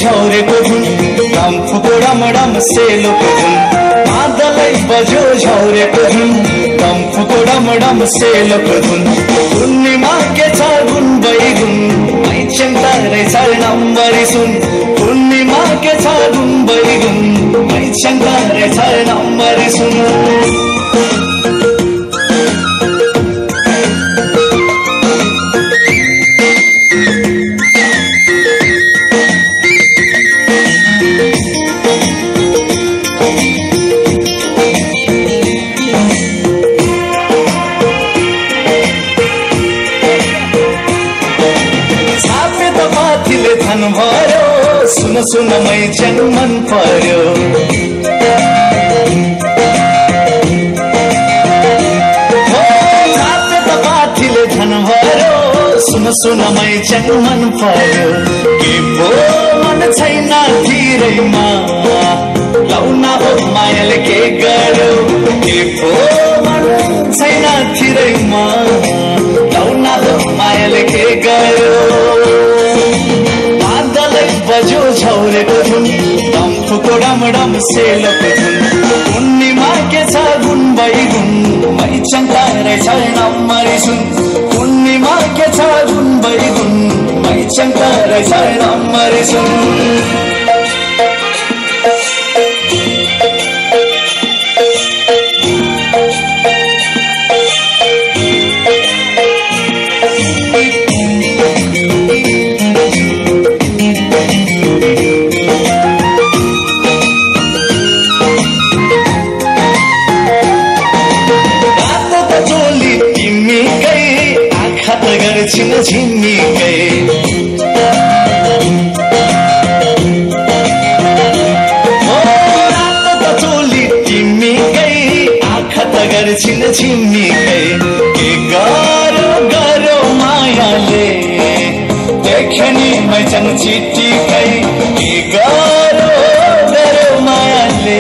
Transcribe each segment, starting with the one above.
झौरेको धुन डम्फुको डमडम सेलोको धुन मादलै बज्यो झौरेको धुन डम्फुको डमडम सेलोको धुन पूर्णिमा के छ गुन बैगुन मैचेन तारै छ नम्बरी सुन पूर्णिमा के छ गुन बैगुन मैचेन तारै छ नम्बरी सुन सुन सुन मैचेन मन पर्यो छापे त पाथीले धन भर्यो सुन सुन मैचेन मन पर्यो के पो मन छैन धीरैमा लौना हो मायाले के गर्यो के पो मन छैन धीरैमा लौना हो मायाले के गर्यो बज्यो झौरेको धुन डम्फुको डमडम सेलोको धुन पूर्णिमा के छ गुन बैगुन मैचेन तारै छ नम्बरी सुन पूर्णिमा के छ गुन बैगुन मैचेन तारै छ नम्बरी सुन छिन झिमिकै रात त चोली तिमीकै आँखा त गर्छिन झिमिकै के गरो गरो मायाले देख्ने मैचेन चिट्टीकै के गरो गरो मायाले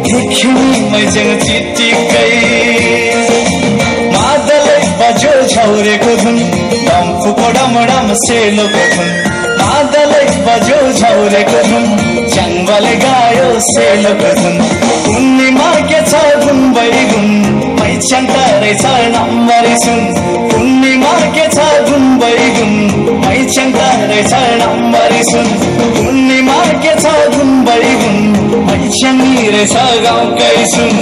देख्ने मैचेन चिट्टीकै बज्यो झौरेको धुन डम्फुको डमडम सेलोको धुन मादलै बज्यो झौरेको धुन जङ्गले गायो सेलोको धुन पूर्णिमा के छ गुन बैगुन मैचेन तारै छ नम्बरी सुन पूर्णिमा के छ गुन बैगुन मैचेन तारै छ नम्बरी सुन पूर्णिमा के छ गुन बैगुन मैचेन रहेछ गाउँकै सुन